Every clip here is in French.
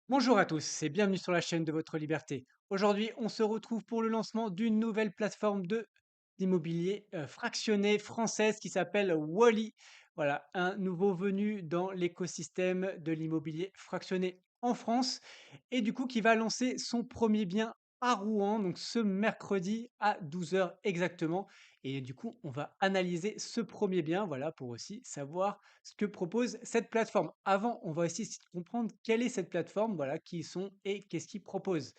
Bonjour à tous et bienvenue sur la chaîne de votre liberté. Aujourd'hui, on se retrouve pour le lancement d'une nouvelle plateforme de d'immobilier fractionné française qui s'appelle Wally. Voilà, un nouveau venu dans l'écosystème de l'immobilier fractionné en France et du coup qui va lancer son premier bien à Rouen, donc ce mercredi à 12 heures exactement. Et du coup, on va analyser ce premier bien, voilà, pour aussi savoir ce que propose cette plateforme. Avant, on va essayer de comprendre quelle est cette plateforme, voilà, qui ils sont et qu'est-ce qu'ils proposent.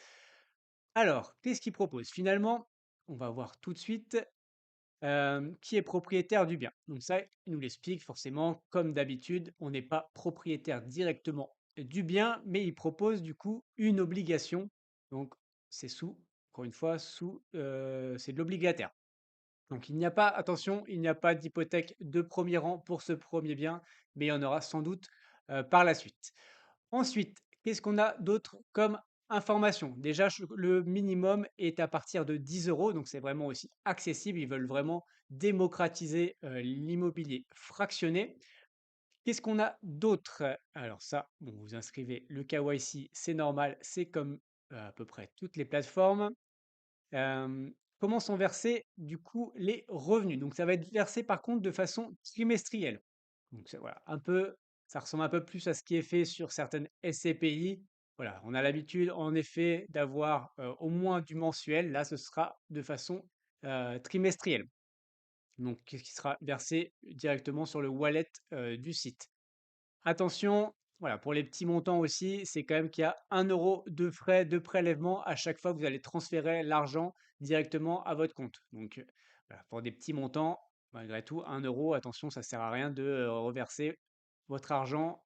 Alors, qu'est-ce qu'ils proposent? Finalement, on va voir tout de suite qui est propriétaire du bien. Donc ça, il nous l'explique forcément, comme d'habitude, on n'est pas propriétaire directement du bien, mais il propose du coup une obligation. Donc c'est encore une fois, c'est de l'obligataire. Donc il n'y a pas, attention, il n'y a pas d'hypothèque de premier rang pour ce premier bien, mais il y en aura sans doute par la suite. Ensuite, qu'est-ce qu'on a d'autre comme information? Déjà, le minimum est à partir de 10 euros, donc c'est vraiment aussi accessible. Ils veulent vraiment démocratiser l'immobilier fractionné. Qu'est-ce qu'on a d'autre? Alors ça, bon, vous inscrivez le KYC, c'est normal, c'est comme à peu près toutes les plateformes. Comment sont versés du coup les revenus? Donc ça va être versé par contre de façon trimestrielle. Donc c'est voilà, un peu ça ressemble un peu plus à ce qui est fait sur certaines SCPI. Voilà, on a l'habitude en effet d'avoir, au moins du mensuel. Là, ce sera de façon, trimestrielle. Donc qu'est-ce qui sera versé directement sur le wallet, du site. Attention, voilà, pour les petits montants aussi, c'est quand même qu'il y a 1 € de frais de prélèvement à chaque fois que vous allez transférer l'argent directement à votre compte. Donc, voilà, pour des petits montants, malgré tout, 1 €, attention, ça sert à rien de reverser votre argent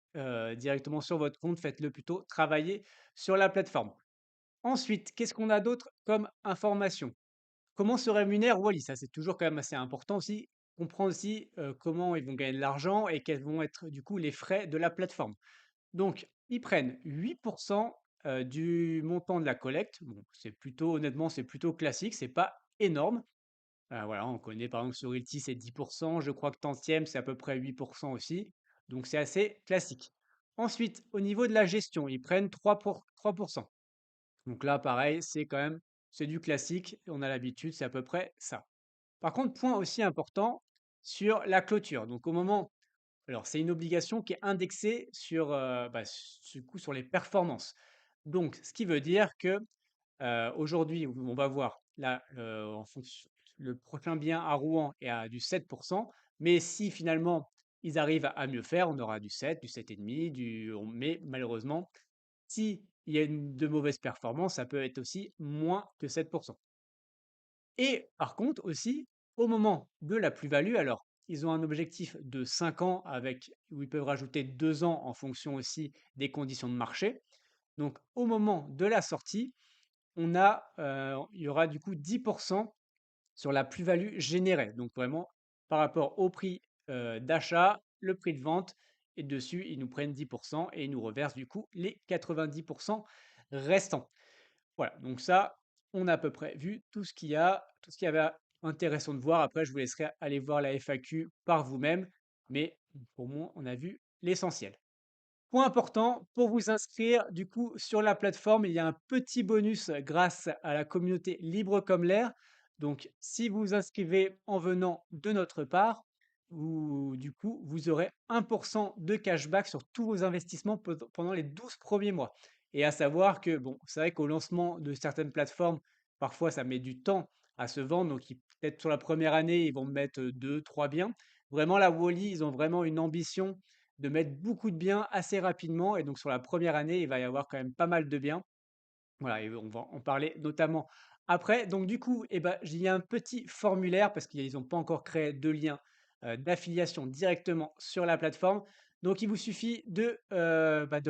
directement sur votre compte. Faites-le plutôt travailler sur la plateforme. Ensuite, qu'est-ce qu'on a d'autre comme information? Comment se rémunère Wally? Ça, c'est toujours quand même assez important aussi. Comprendre aussi comment ils vont gagner de l'argent et quels vont être du coup les frais de la plateforme. Donc, ils prennent 8% du montant de la collecte. Bon, c'est plutôt, honnêtement, c'est plutôt classique, c'est pas énorme. Voilà, on connaît par exemple sur Realty, c'est 10%. Je crois que Tantième, c'est à peu près 8% aussi. Donc, c'est assez classique. Ensuite, au niveau de la gestion, ils prennent 3%. Donc là, pareil, c'est quand même, c'est du classique, on a l'habitude, c'est à peu près ça. Par contre, point aussi important sur la clôture. Donc au moment, alors c'est une obligation qui est indexée sur, du coup, sur les performances. Donc, ce qui veut dire que aujourd'hui, on va voir là, en fonction, le prochain bien à Rouen est à du 7%, mais si finalement ils arrivent à mieux faire, on aura du 7, du 7,5, mais malheureusement, si il y a de mauvaises performances, ça peut être aussi moins que 7%. Et par contre aussi, au moment de la plus-value, alors ils ont un objectif de 5 ans avec où ils peuvent rajouter 2 ans en fonction aussi des conditions de marché. Donc au moment de la sortie, il y aura du coup 10% sur la plus-value générée. Donc vraiment par rapport au prix, d'achat, le prix de vente et dessus, ils nous prennent 10% et ils nous reversent du coup les 90% restants. Voilà, donc ça, on a à peu près vu tout ce qu'il y avait intéressant de voir. Après, je vous laisserai aller voir la FAQ par vous-même, mais pour moi, on a vu l'essentiel. Point important, pour vous inscrire du coup sur la plateforme, il y a un petit bonus grâce à la communauté Libre comme l'air. Donc, si vous vous inscrivez en venant de notre part, du coup, vous aurez 1% de cashback sur tous vos investissements pendant les 12 premiers mois. Et à savoir que, bon, c'est vrai qu'au lancement de certaines plateformes, parfois ça met du temps à se vendre. Donc, peut-être sur la première année, ils vont mettre 2, 3 biens. Vraiment, la Wally, ils ont vraiment une ambition de mettre beaucoup de biens assez rapidement et donc sur la première année, il va y avoir quand même pas mal de biens. Voilà et on va en parler notamment après. Donc du coup et ben, il y a un petit formulaire parce qu'ils n'ont pas encore créé de lien, d'affiliation directement sur la plateforme. Donc il vous suffit de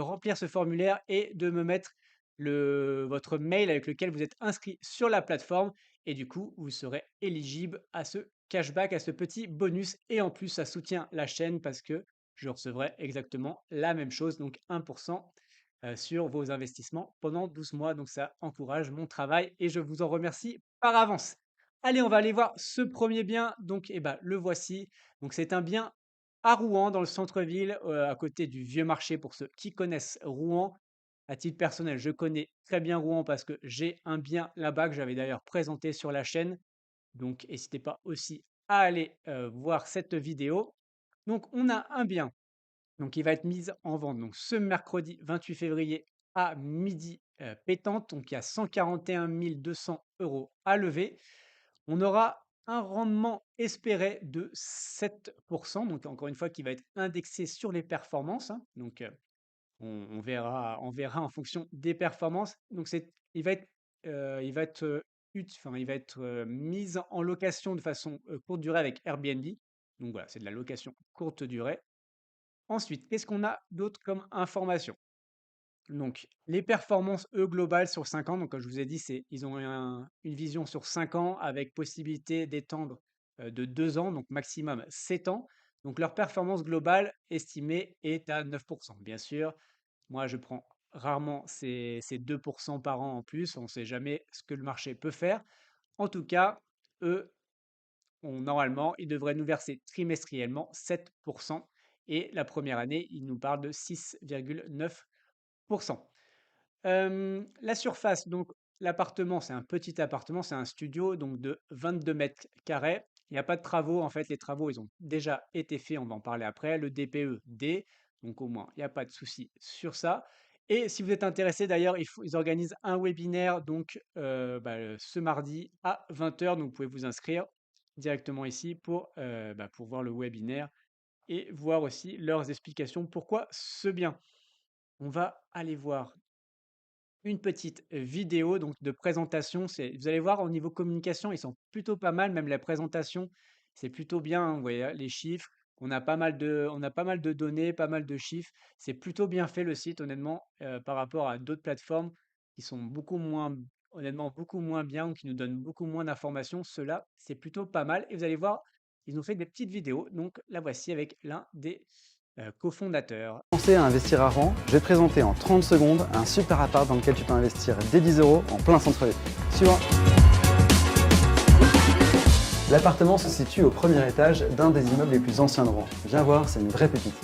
remplir ce formulaire et de me mettre votre mail avec lequel vous êtes inscrit sur la plateforme et du coup, vous serez éligible à ce cashback, à ce petit bonus et en plus, ça soutient la chaîne parce que je recevrai exactement la même chose, donc 1% sur vos investissements pendant 12 mois. Donc ça encourage mon travail et je vous en remercie par avance. Allez, on va aller voir ce premier bien. Donc, eh ben, le voici. Donc, c'est un bien à Rouen, dans le centre-ville, à côté du Vieux Marché, pour ceux qui connaissent Rouen. À titre personnel, je connais très bien Rouen parce que j'ai un bien là-bas que j'avais d'ailleurs présenté sur la chaîne. Donc, n'hésitez pas aussi à aller voir cette vidéo. Donc, on a un bien donc, il va être mis en vente donc, ce mercredi 28 février à midi pétante. Donc, il y a 141 200 euros à lever. On aura un rendement espéré de 7%. Donc, encore une fois, qui va être indexé sur les performances, hein. Donc, on verra en fonction des performances. Donc, il va être, enfin, il va être mis en location de façon courte durée avec Airbnb. Donc, voilà, c'est de la location courte durée. Ensuite, qu'est-ce qu'on a d'autre comme information? Donc, les performances, eux, globales sur 5 ans, donc comme je vous ai dit, ils ont une vision sur 5 ans avec possibilité d'étendre de 2 ans, donc maximum 7 ans. Donc, leur performance globale estimée est à 9%. Bien sûr, moi, je prends rarement ces 2% par an en plus. On ne sait jamais ce que le marché peut faire. En tout cas, eux, normalement, ils devraient nous verser trimestriellement 7%. Et la première année, ils nous parlent de 6,9%. La surface, donc l'appartement, c'est un petit appartement, c'est un studio donc de 22 mètres carrés. Il n'y a pas de travaux, en fait, les travaux, ils ont déjà été faits, on va en parler après. Le DPE D, donc au moins, il n'y a pas de souci sur ça. Et si vous êtes intéressé, d'ailleurs, ils organisent un webinaire donc ce mardi à 20 heures. Donc vous pouvez vous inscrire directement ici pour voir le webinaire et voir aussi leurs explications pourquoi ce bien. On va aller voir une petite vidéo donc de présentation. Vous allez voir au niveau communication, ils sont plutôt pas mal, même la présentation, c'est plutôt bien, hein, vous voyez, hein, les chiffres. On a pas mal de données, pas mal de chiffres. C'est plutôt bien fait le site, honnêtement, par rapport à d'autres plateformes qui sont beaucoup moins, honnêtement, beaucoup moins bien ou qui nous donnent beaucoup moins d'informations. Cela, c'est plutôt pas mal. Et vous allez voir, ils ont fait des petites vidéos. Donc la voici avec l'un des cofondateurs. Commencer à investir à Rouen, je vais te présenter en 30 secondes un super appart dans lequel tu peux investir dès 10 euros en plein centre-ville. Suivant. L'appartement se situe au premier étage d'un des immeubles les plus anciens de Rouen. Viens voir, c'est une vraie pépite.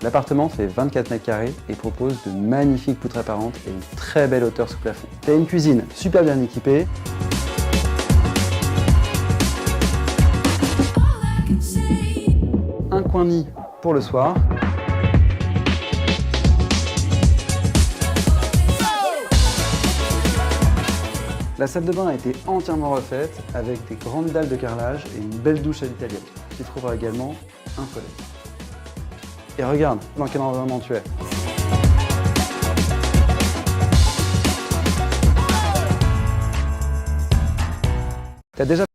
L'appartement fait 24 mètres carrés et propose de magnifiques poutres apparentes et une très belle hauteur sous plafond. Tu as une cuisine super bien équipée. Un coin nid pour le soir. La salle de bain a été entièrement refaite avec des grandes dalles de carrelage et une belle douche à l'italienne. Tu trouveras également un toilette. Et regarde dans quel environnement tu es. T'as déjà...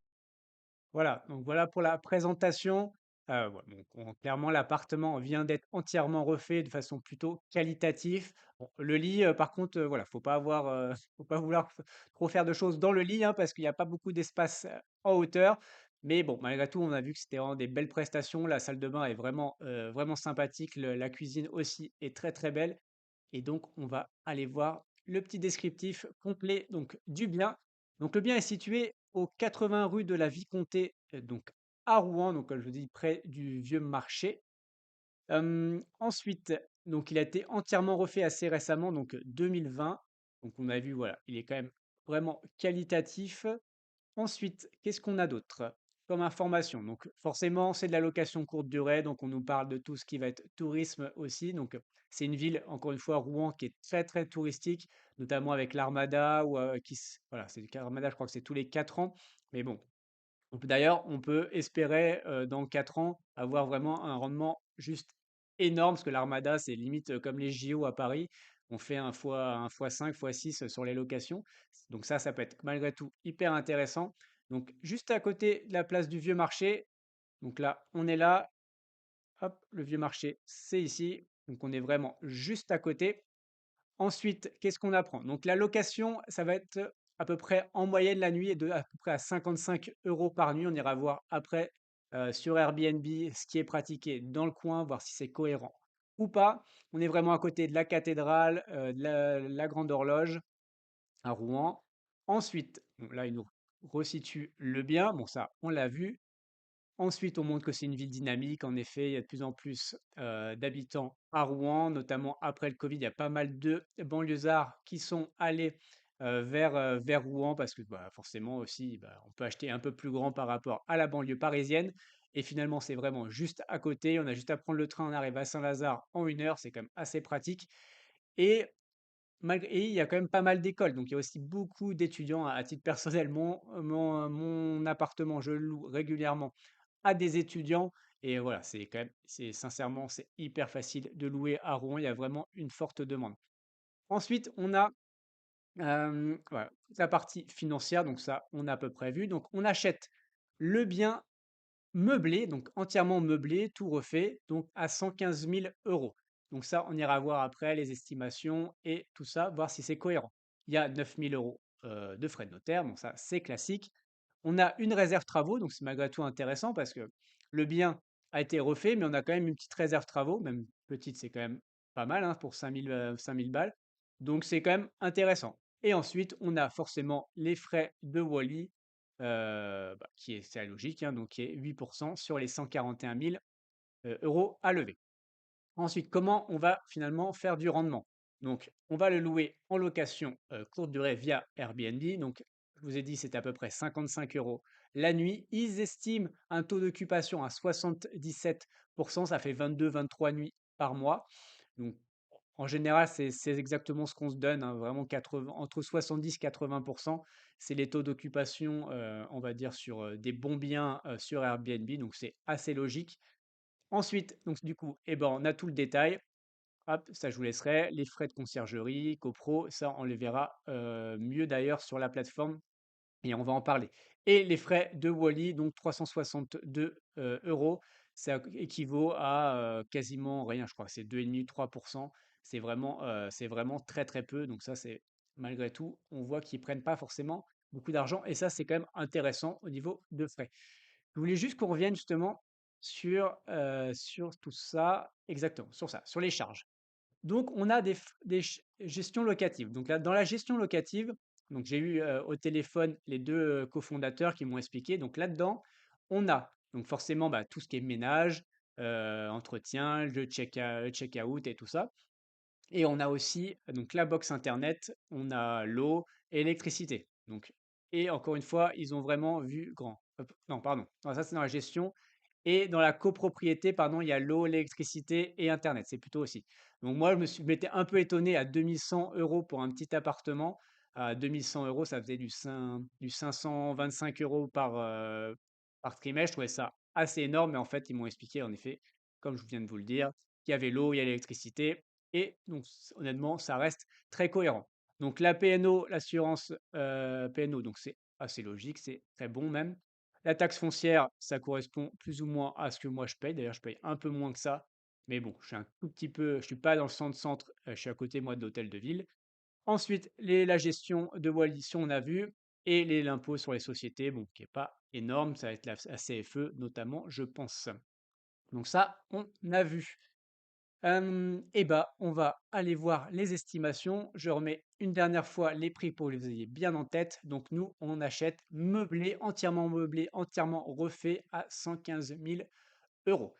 Voilà, donc voilà pour la présentation. Ouais, donc clairement, l'appartement vient d'être entièrement refait de façon plutôt qualitative. Bon, le lit, par contre, voilà, faut pas vouloir trop faire de choses dans le lit, hein, parce qu'il n'y a pas beaucoup d'espace en hauteur. Mais bon, malgré tout, on a vu que c'était vraiment des belles prestations. La salle de bain est vraiment sympathique. La cuisine aussi est très très belle. Et donc, on va aller voir le petit descriptif complet donc, du bien. Donc, le bien est situé aux 80 rue de la Vicomté, donc à Rouen, donc comme je vous dis, près du vieux marché. Ensuite, donc il a été entièrement refait assez récemment, donc 2020. Donc on a vu, voilà, il est quand même vraiment qualitatif. Ensuite, qu'est-ce qu'on a d'autre comme information? Donc forcément, c'est de la location courte durée, donc on nous parle de tout ce qui va être tourisme aussi. Donc c'est une ville, encore une fois, Rouen, qui est très très touristique, notamment avec l'Armada, ou voilà, c'est l'Armada, je crois que c'est tous les 4 ans. Mais bon, d'ailleurs, on peut espérer dans 4 ans avoir vraiment un rendement juste énorme, parce que l'Armada, c'est limite comme les JO à Paris. On fait un fois 5, fois 6 sur les locations. Donc ça peut être malgré tout hyper intéressant. Donc juste à côté de la place du Vieux Marché, donc là, on est là. Hop, le Vieux Marché, c'est ici. Donc on est vraiment juste à côté. Ensuite, qu'est-ce qu'on apprend? Donc la location, ça va être à peu près en moyenne la nuit est de à peu près à 55 euros par nuit. On ira voir après sur Airbnb ce qui est pratiqué dans le coin, voir si c'est cohérent ou pas. On est vraiment à côté de la cathédrale, de la Grande Horloge à Rouen. Ensuite, bon, là, il nous resitue le bien. Bon, ça, on l'a vu. Ensuite, on montre que c'est une ville dynamique. En effet, il y a de plus en plus d'habitants à Rouen, notamment après le Covid. Il y a pas mal de banlieusards qui sont allés vers Rouen parce que bah, forcément aussi, bah, on peut acheter un peu plus grand par rapport à la banlieue parisienne. Et finalement, c'est vraiment juste à côté. On a juste à prendre le train, on arrive à Saint-Lazare en 1 heure. C'est quand même assez pratique. Et et il y a quand même pas mal d'écoles, donc il y a aussi beaucoup d'étudiants. À titre personnel, mon appartement, je le loue régulièrement à des étudiants et voilà, c'est quand même c'est sincèrement, c'est hyper facile de louer à Rouen, il y a vraiment une forte demande. Ensuite, on a, voilà, toute la partie financière, donc ça, on a à peu près vu. Donc on achète le bien meublé, donc entièrement meublé, tout refait, donc à 115 000 euros. Donc ça, on ira voir après les estimations et tout ça, voir si c'est cohérent. Il y a 9 000 euros de frais de notaire, donc ça, c'est classique. On a une réserve travaux, donc c'est malgré tout intéressant parce que le bien a été refait, mais on a quand même une petite réserve travaux, même petite, c'est quand même pas mal hein, pour 5 000 balles. Donc c'est quand même intéressant. Et ensuite, on a forcément les frais de Wally, bah, qui est c'est la logique, hein, donc qui est 8% sur les 141 000 euros à lever. Ensuite, comment on va finalement faire du rendement? Donc, on va le louer en location courte durée via Airbnb. Donc, je vous ai dit, c'est à peu près 55 euros la nuit. Ils estiment un taux d'occupation à 77%, ça fait 22-23 nuits par mois. Donc, en général, c'est exactement ce qu'on se donne, hein, vraiment 80, entre 70 et 80%. C'est les taux d'occupation, on va dire, sur des bons biens sur Airbnb. Donc, c'est assez logique. Ensuite, donc du coup, eh ben, on a tout le détail. Hop, ça je vous laisserai. Les frais de conciergerie, copro, ça on les verra mieux d'ailleurs sur la plateforme et on va en parler. Et les frais de Wally, donc 362 euros, ça équivaut à quasiment rien, je crois. C'est 2,5-3%. C'est vraiment très très peu. Donc ça, c'est malgré tout, on voit qu'ils prennent pas forcément beaucoup d'argent. Et ça, c'est quand même intéressant au niveau de frais. Je voulais juste qu'on revienne justement sur tout ça, exactement, sur ça, sur les charges. Donc, on a gestions locatives. Donc, là, dans la gestion locative, donc j'ai eu au téléphone les deux cofondateurs qui m'ont expliqué. Donc, là-dedans, on a donc forcément bah, tout ce qui est ménage, entretien, le check-out et tout ça. Et on a aussi donc la box internet, on a l'eau et l'électricité. Donc, et encore une fois, ils ont vraiment vu grand. Hop, non, pardon. Non, ça, c'est dans la gestion. Et dans la copropriété, pardon, il y a l'eau, l'électricité et Internet. C'est plutôt aussi. Donc moi, je m'étais un peu étonné à 2100 euros pour un petit appartement. À 2100 euros, ça faisait du 525 euros par trimestre. Je trouvais ça assez énorme. Mais en fait, ils m'ont expliqué, en effet, comme je viens de vous le dire, qu'il y avait l'eau, il y a l'électricité. Et donc, honnêtement, ça reste très cohérent. Donc la PNO, l'assurance PNO, donc c'est assez logique, c'est très bon même. La taxe foncière, ça correspond plus ou moins à ce que moi je paye. D'ailleurs, je paye un peu moins que ça. Mais bon, je suis un tout petit peu, je suis pas dans le centre-centre, je suis à côté moi de l'hôtel de ville. Ensuite, la gestion de Wallis, on a vu, et l'impôt sur les sociétés, bon, qui est pas énorme, ça va être la CFE notamment, je pense. Donc ça, on a vu. Et bah, on va aller voir les estimations. Je remets une dernière fois les prix pour que vous ayez bien en tête. Donc nous, on achète meublé, entièrement refait à 115 000 euros.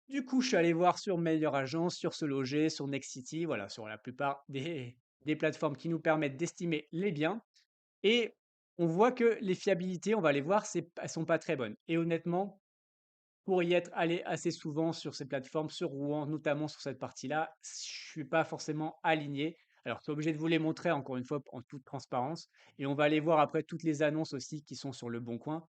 Du coup, je suis allé voir sur Meilleure Agence, sur Se Loger, sur Nexity, voilà, sur la plupart des plateformes qui nous permettent d'estimer les biens. Et on voit que les fiabilités, on va les voir, elles sont pas très bonnes. Et honnêtement, pour y être allé assez souvent sur ces plateformes, sur Rouen, notamment sur cette partie-là, je suis pas forcément aligné. Alors, je suis obligé de vous les montrer encore une fois en toute transparence. Et on va aller voir après toutes les annonces aussi qui sont sur Le Bon Coin,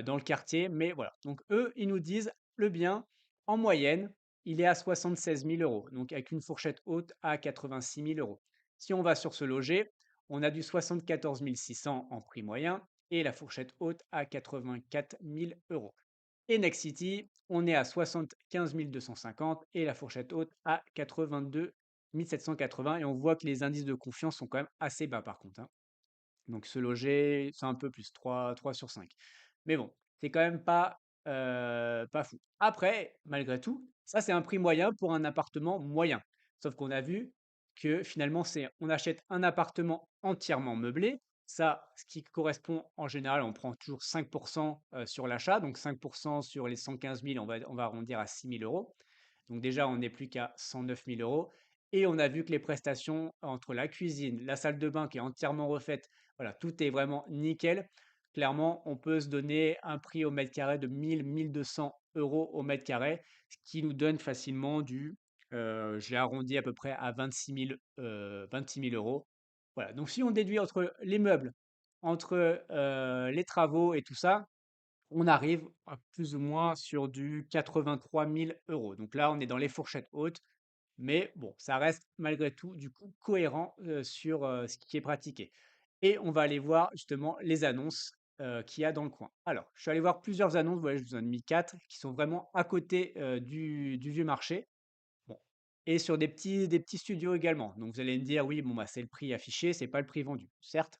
dans le quartier. Mais voilà. Donc, eux, ils nous disent le bien, en moyenne, il est à 76 000 euros. Donc, avec une fourchette haute à 86 000 euros. Si on va sur Ce Loger, on a du 74 600 en prix moyen et la fourchette haute à 84 000 euros. Et Nexity, on est à 75 250 et la fourchette haute à 82 780. Et on voit que les indices de confiance sont quand même assez bas par contre, hein. Donc se loger, c'est un peu plus, 3 sur 5. Mais bon, c'est quand même pas fou. Après, malgré tout, ça c'est un prix moyen pour un appartement moyen. Sauf qu'on a vu que finalement, on achète un appartement entièrement meublé. Ça, ce qui correspond en général, on prend toujours 5 sur l'achat, donc 5 sur les 115 000, on va arrondir à 6 000 euros. Donc déjà, on n'est plus qu'à 109 000 euros. Et on a vu que les prestations entre la cuisine, la salle de bain qui est entièrement refaite, voilà, tout est vraiment nickel. Clairement, on peut se donner un prix au mètre carré de 1 200 euros au mètre carré, ce qui nous donne facilement j'ai arrondi à peu près à 26 000 euros. Voilà, donc si on déduit entre les meubles, entre les travaux et tout ça, on arrive à plus ou moins sur du 83 000 euros. Donc là, on est dans les fourchettes hautes, mais bon, ça reste malgré tout du coup cohérent sur ce qui est pratiqué. Et on va aller voir justement les annonces qu'il y a dans le coin. Alors, je suis allé voir plusieurs annonces, voilà, je vous en ai mis quatre, qui sont vraiment à côté du vieux marché. Bon. Et sur des petits studios également. Donc vous allez me dire, oui, bon, bah, c'est le prix affiché, c'est pas le prix vendu, certes.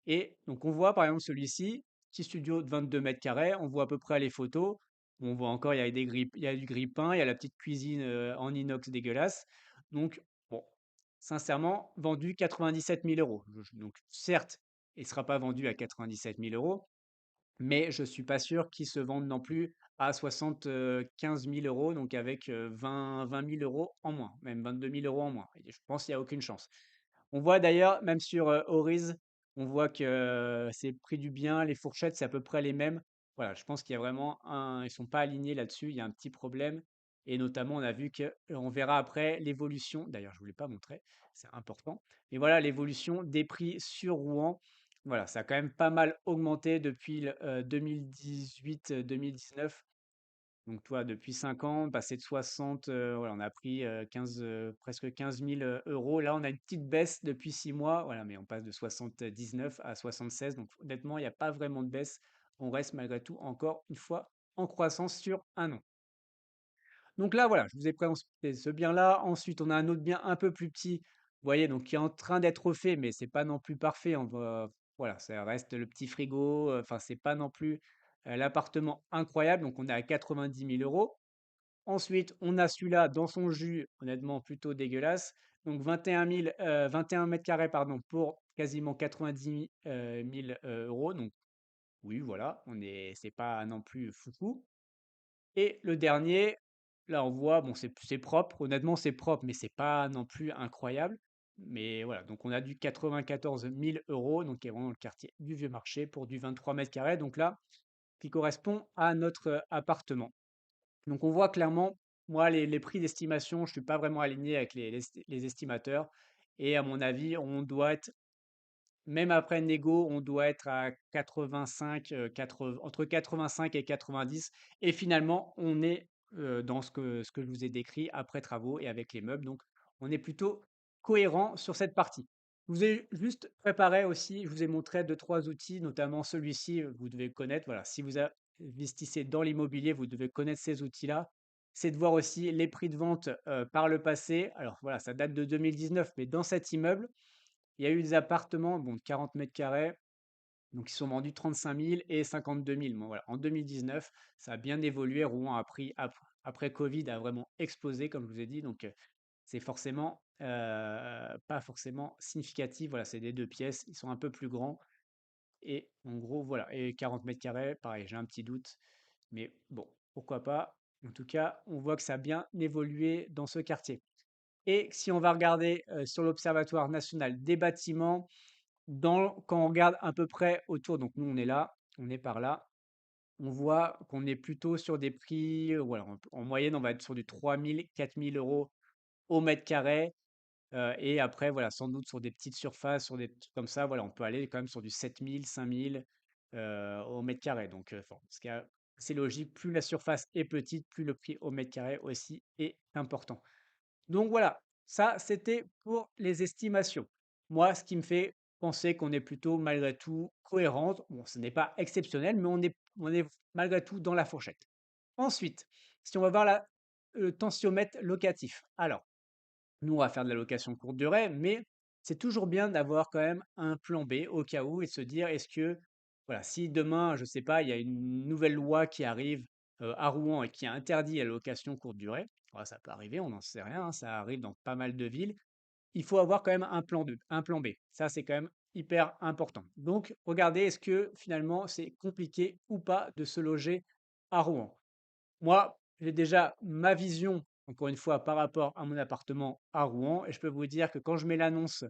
Et donc on voit par exemple celui-ci, petit studio de 22 mètres carrés, on voit à peu près les photos. On voit encore, il y a du grille-pain, il y a la petite cuisine en inox dégueulasse. Donc, bon, sincèrement, vendu 97 000 euros. Donc, certes, il ne sera pas vendu à 97 000 euros, mais je suis pas sûr qu'ils se vendent non plus à 75 000 euros, donc avec 20 000 euros en moins, même 22 000 euros en moins. Et je pense qu'il n'y a aucune chance. On voit d'ailleurs, même sur Oriz, on voit que c'est le prix du bien, les fourchettes, c'est à peu près les mêmes. Voilà, je pense qu'il y a vraiment ils sont pas alignés là-dessus, il y a un petit problème. Et notamment, on a vu que, on verra après l'évolution, d'ailleurs, je ne vous l'ai pas montré, c'est important. Mais voilà, l'évolution des prix sur Rouen. Voilà, ça a quand même pas mal augmenté depuis 2018-2019. Donc, toi, depuis 5 ans, passé de 60, voilà, on a pris presque 15 000 euros. Là, on a une petite baisse depuis 6 mois, voilà, mais on passe de 79 à 76. Donc, honnêtement, il n'y a pas vraiment de baisse. On reste malgré tout encore une fois en croissance sur un an. Donc là, voilà, je vous ai présenté ce bien-là. Ensuite, on a un autre bien un peu plus petit, vous voyez, donc qui est en train d'être refait, mais c'est pas non plus parfait. Voilà, ça reste le petit frigo. Enfin, c'est pas non plus l'appartement incroyable. Donc, on est à 90 000 euros. Ensuite, on a celui-là dans son jus, honnêtement plutôt dégueulasse. Donc 21 mètres carrés pardon, pour quasiment 90 000 euros. Donc oui, voilà, c'est pas non plus foufou. Et le dernier, là on voit, bon, c'est propre. Honnêtement, c'est propre, mais c'est pas non plus incroyable. Mais voilà, donc on a du 94 000 euros, donc qui est vraiment le quartier du Vieux Marché pour du 23 mètres carrés. Donc là, qui correspond à notre appartement. Donc on voit clairement, moi, les prix d'estimation, je ne suis pas vraiment aligné avec les estimateurs. Et à mon avis, on doit être, même après négo, on doit être à 85, entre 85 et 90. Et finalement, on est dans ce que je vous ai décrit après travaux et avec les meubles. Donc, on est plutôt cohérent sur cette partie. Je vous ai juste préparé aussi, je vous ai montré deux, trois outils, notamment celui-ci, vous devez connaître. Voilà, si vous investissez dans l'immobilier, vous devez connaître ces outils-là. C'est de voir aussi les prix de vente par le passé. Alors voilà, ça date de 2019, mais dans cet immeuble, il y a eu des appartements bon, de 40 mètres carrés, donc ils sont vendus 35 000 et 52 000. Bon, voilà. En 2019, ça a bien évolué. Rouen a pris, après Covid, a vraiment explosé, comme je vous ai dit. Donc c'est forcément pas forcément significatif. Voilà, c'est des deux pièces. Ils sont un peu plus grands. Et en gros, voilà. Et 40 mètres carrés, pareil, j'ai un petit doute. Mais bon, pourquoi pas. En tout cas, on voit que ça a bien évolué dans ce quartier. Et si on va regarder sur l'Observatoire national des bâtiments, quand on regarde à peu près autour, donc nous on est là, on est par là, on voit qu'on est plutôt sur des prix, voilà, en moyenne on va être sur du 3 000, 4 000 euros au mètre carré. Et après, voilà, sans doute sur des petites surfaces, sur des trucs comme ça, voilà, on peut aller quand même sur du 7 000, 5 000 au mètre carré. Donc, enfin, c'est logique, plus la surface est petite, plus le prix au mètre carré aussi est important. Donc voilà, ça c'était pour les estimations. Moi, ce qui me fait penser qu'on est plutôt malgré tout cohérente. Bon, ce n'est pas exceptionnel, mais on est malgré tout dans la fourchette. Ensuite, si on va voir le tensiomètre locatif. Alors, nous, on va faire de la location courte durée, mais c'est toujours bien d'avoir quand même un plan B au cas où et de se dire, est-ce que, voilà, si demain, je ne sais pas, il y a une nouvelle loi qui arrive à Rouen et qui interdit la location courte durée, voilà, ça peut arriver, on n'en sait rien, hein, ça arrive dans pas mal de villes. il faut avoir quand même un un plan B. Ça, c'est quand même hyper important. Donc, regardez, est-ce que finalement, c'est compliqué ou pas de se loger à Rouen? Moi, j'ai déjà ma vision, encore une fois, par rapport à mon appartement à Rouen, et je peux vous dire que quand je mets l'annonce,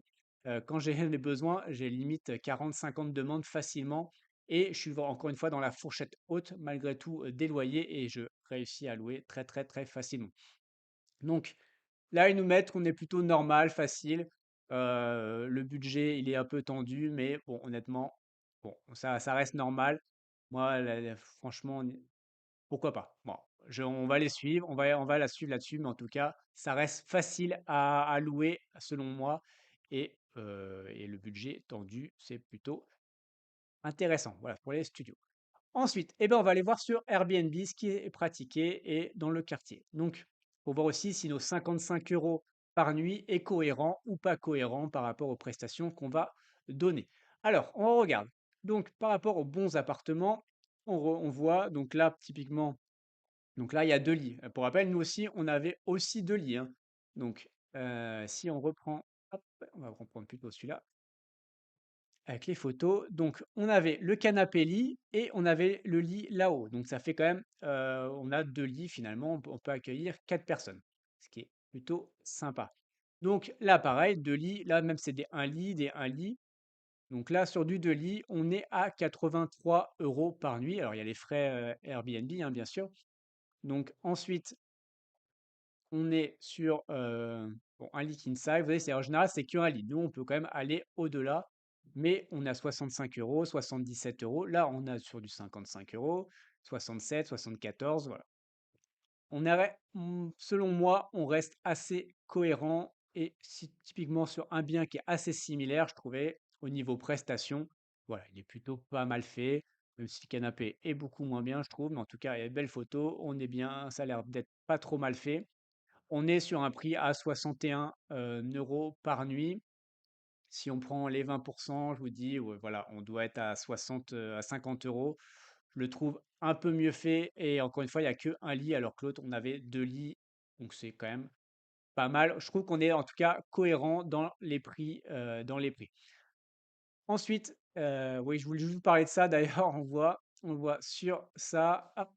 quand j'ai mes besoins, j'ai limite 40-50 demandes facilement, et je suis encore une fois dans la fourchette haute, malgré tout, des loyers, et je réussis à louer très, très, très facilement. Donc là, ils nous mettent qu'on est plutôt normal, facile. Le budget, il est un peu tendu, mais bon, honnêtement, bon, ça reste normal. Moi, franchement, pourquoi pas? Bon, on va les suivre, on va la suivre là-dessus, mais en tout cas, ça reste facile à louer, selon moi, et le budget tendu, c'est plutôt intéressant. Voilà, pour les studios. Ensuite, eh ben, on va aller voir sur Airbnb ce qui est pratiqué et dans le quartier. Donc, pour voir aussi si nos 55 € par nuit est cohérent ou pas cohérent par rapport aux prestations qu'on va donner. Alors, on regarde. Donc, par rapport aux bons appartements, on voit, donc là, typiquement, donc là, il y a 2 lits. Pour rappel, nous aussi, on avait aussi 2 lits, hein. Donc, si on reprend, hop, on va reprendre plutôt celui-là. Avec les photos, donc on avait le canapé lit et on avait le lit là-haut. Donc ça fait quand même, on a 2 lits finalement, on peut accueillir 4 personnes, ce qui est plutôt sympa. Donc là pareil, 2 lits, là même c'est des un lit, des un lit. Donc là sur du 2 lits, on est à 83 € par nuit. Alors il y a les frais, Airbnb, hein, bien sûr. Donc ensuite, on est sur, bon, un lit king size. Vous voyez, c'est en général, c'est qu'un lit. Nous, on peut quand même aller au-delà, mais on a 65 €, 77 €. Là, on a sur du 55 €, 67, 74, voilà. Selon moi, on reste assez cohérent et si typiquement sur un bien qui est assez similaire, je trouvais, au niveau prestation, voilà, il est plutôt pas mal fait, même si le canapé est beaucoup moins bien, je trouve, mais en tout cas, il y a de belles photos, on est bien, ça a l'air d'être pas trop mal fait. On est sur un prix à 61 € par nuit. Si on prend les 20, je vous dis, ouais, voilà, on doit être à 60, à 50 €. Je le trouve un peu mieux fait et encore une fois, il y a que un lit alors que l'autre, on avait 2 lits, donc c'est quand même pas mal. Je trouve qu'on est en tout cas cohérent dans les prix. Ensuite, oui, je voulais juste vous parler de ça d'ailleurs, on voit sur ça, hop,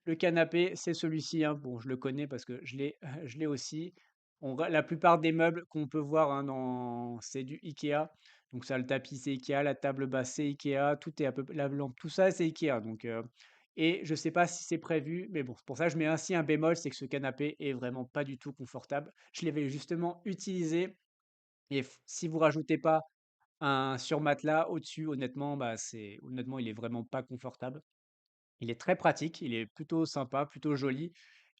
le canapé, c'est celui-ci, hein. Bon, je le connais parce que je l'ai je l'ai aussi. La plupart des meubles qu'on peut voir, hein, c'est du IKEA. Donc ça, le tapis, c'est IKEA, la table basse, c'est IKEA, tout est à peu la lampe, tout ça, c'est IKEA. Donc, et je sais pas si c'est prévu, mais bon, c'est pour ça que je mets ainsi un bémol, c'est que ce canapé est vraiment pas du tout confortable. Je l'avais justement utilisé et si vous rajoutez pas un surmatelas au-dessus, honnêtement, bah, honnêtement, il est vraiment pas confortable. Il est très pratique, il est plutôt sympa, plutôt joli,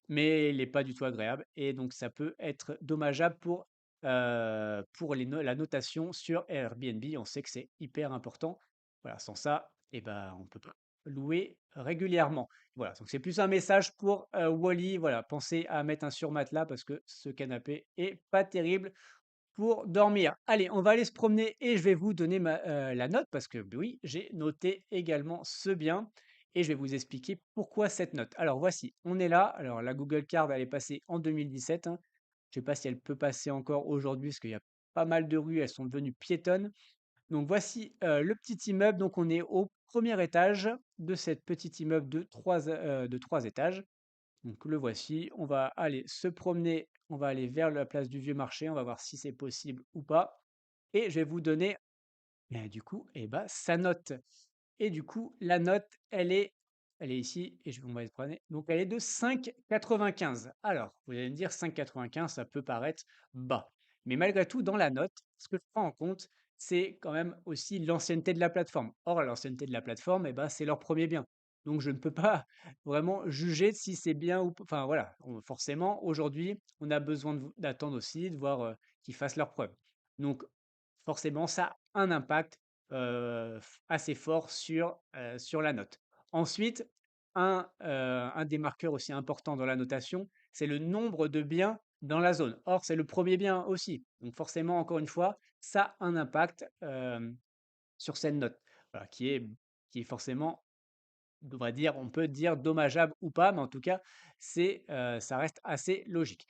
mais il est pas du tout agréable et donc ça peut être dommageable pour la notation sur Airbnb. On sait que c'est hyper important. Voilà, sans ça, et ben, on peut pas louer régulièrement. Voilà, donc c'est plus un message pour, Wally, voilà, pensez à mettre un surmatelas parce que ce canapé est pas terrible pour dormir. Allez, on va aller se promener et je vais vous donner la note parce que oui, j'ai noté également ce bien et je vais vous expliquer pourquoi cette note. Alors voici, on est là. Alors la Google Card, elle est passée en 2017, hein. Je ne sais pas si elle peut passer encore aujourd'hui parce qu'il y a pas mal de rues, elles sont devenues piétonnes. Donc voici le petit immeuble. Donc on est au premier étage de cet petit immeuble de 3 étages. Donc le voici, on va aller se promener, on va aller vers la place du Vieux Marché, on va voir si c'est possible ou pas. Et je vais vous donner, du coup, sa note. Et du coup, la note, elle est ici, et on va se promener. Donc elle est de 5,95. Alors, vous allez me dire 5,95, ça peut paraître bas. Mais malgré tout, dans la note, ce que je prends en compte, c'est quand même aussi l'ancienneté de la plateforme. Or, l'ancienneté de la plateforme, c'est leur premier bien. Donc je ne peux pas vraiment juger si c'est bien ou pas. Enfin voilà, forcément, aujourd'hui, on a besoin d'attendre aussi, de voir qu'ils fassent leurs preuves. Donc forcément, ça a un impact assez fort sur la note. Ensuite, un des marqueurs aussi importants dans la notation, c'est le nombre de biens dans la zone. Or, c'est le premier bien aussi. Donc forcément, encore une fois, ça a un impact sur cette note, voilà, qui est forcément, on peut dire dommageable ou pas, mais en tout cas, ça reste assez logique.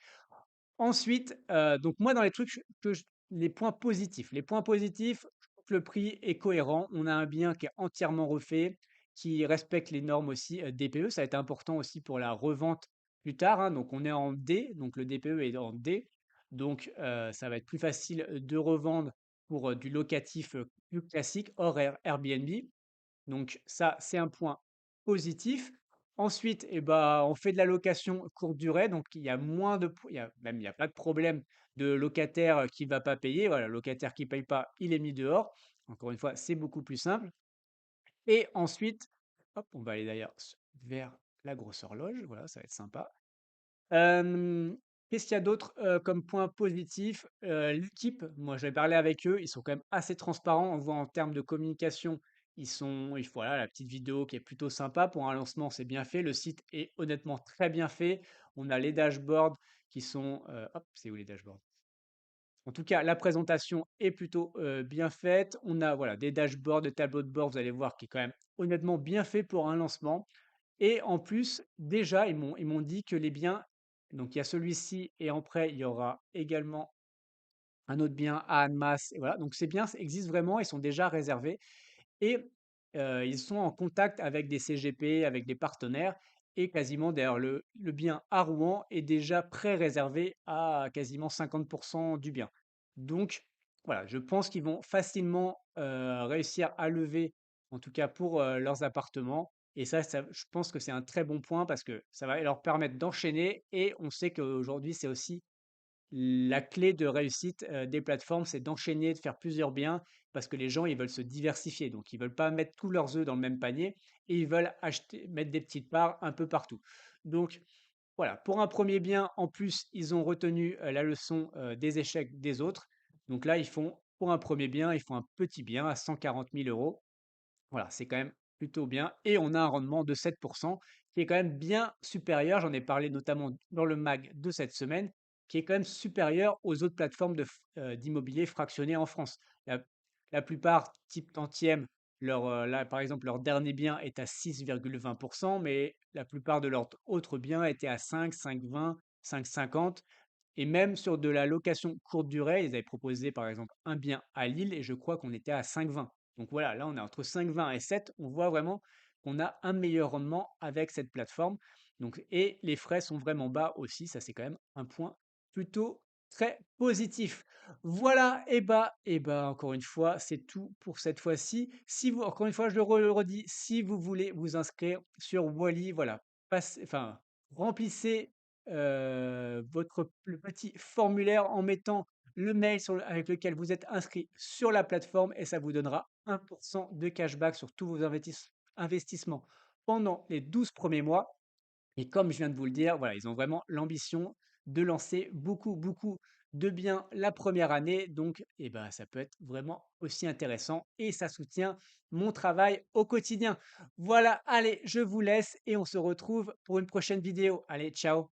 Ensuite, donc moi dans les trucs que les points positifs. Les points positifs, je trouve que le prix est cohérent. On a un bien qui est entièrement refait, qui respecte les normes aussi DPE. Ça va être important aussi pour la revente plus tard, hein. Donc on est en D, donc le DPE est en D. Donc ça va être plus facile de revendre pour du locatif plus classique hors Airbnb. Donc ça, c'est un point positif. Ensuite, eh ben, on fait de la location courte durée, donc il y a moins de, il y a pas de problème de locataire qui va pas payer. Voilà, le locataire qui paye pas, il est mis dehors. Encore une fois, c'est beaucoup plus simple. Et ensuite, hop, on va aller d'ailleurs vers la grosse horloge. Voilà, ça va être sympa. Qu'est-ce qu'il y a d'autre, comme point positif? L'équipe, moi j'ai parlé avec eux, ils sont quand même assez transparents. On voit en termes de communication, voilà, la petite vidéo qui est plutôt sympa. Pour un lancement, c'est bien fait. Le site est honnêtement très bien fait. On a les dashboards qui sont, hop, c'est où les dashboards? En tout cas, la présentation est plutôt, bien faite. On a, voilà, des dashboards, des tableaux de bord, vous allez voir, qui est quand même honnêtement bien fait pour un lancement. Et en plus, déjà, ils m'ont dit que les biens, donc il y a celui-ci et après, il y aura également un autre bien à Annemasse. Et voilà, donc ces biens existent vraiment, ils sont déjà réservés et ils sont en contact avec des CGP, avec des partenaires et quasiment d'ailleurs le bien à Rouen est déjà pré-réservé à quasiment 50 du bien. Donc voilà, je pense qu'ils vont facilement, réussir à lever, en tout cas pour, leurs appartements et ça je pense que c'est un très bon point parce que ça va leur permettre d'enchaîner et on sait qu'aujourd'hui, c'est aussi la clé de réussite, des plateformes, c'est d'enchaîner, de faire plusieurs biens parce que les gens, ils veulent se diversifier. Donc, ils veulent pas mettre tous leurs œufs dans le même panier et ils veulent acheter mettre des petites parts un peu partout. Donc voilà, pour un premier bien, en plus, ils ont retenu, la leçon, des échecs des autres. Donc là, pour un premier bien, ils font un petit bien à 140 000 €. Voilà, c'est quand même plutôt bien et on a un rendement de 7 qui est quand même bien supérieur, j'en ai parlé notamment dans le mag de cette semaine, qui est quand même supérieur aux autres plateformes d'immobilier fractionné en France. La la plupart, type Tantième, là, par exemple, leur dernier bien est à 6,20 mais la plupart de leurs autres biens étaient à 5,20, 5,50 et même sur de la location courte durée, ils avaient proposé par exemple un bien à Lille et je crois qu'on était à 5,20. Donc voilà, là on est entre 5,20 et 7. On voit vraiment qu'on a un meilleur rendement avec cette plateforme. Donc, et les frais sont vraiment bas aussi. Ça, c'est quand même un point plutôt très positif. Voilà, et bah, encore une fois, c'est tout pour cette fois-ci. Si vous, encore une fois, je le redis, si vous voulez vous inscrire sur Wally, voilà, enfin, remplissez le petit formulaire en mettant le mail avec lequel vous êtes inscrit sur la plateforme et ça vous donnera 1 de cashback sur tous vos investissements pendant les 12 premiers mois. Et comme je viens de vous le dire, voilà, ils ont vraiment l'ambition de lancer beaucoup, beaucoup de biens la première année. Donc, eh ben, ça peut être vraiment aussi intéressant et ça soutient mon travail au quotidien. Voilà, allez, je vous laisse et on se retrouve pour une prochaine vidéo. Allez, ciao!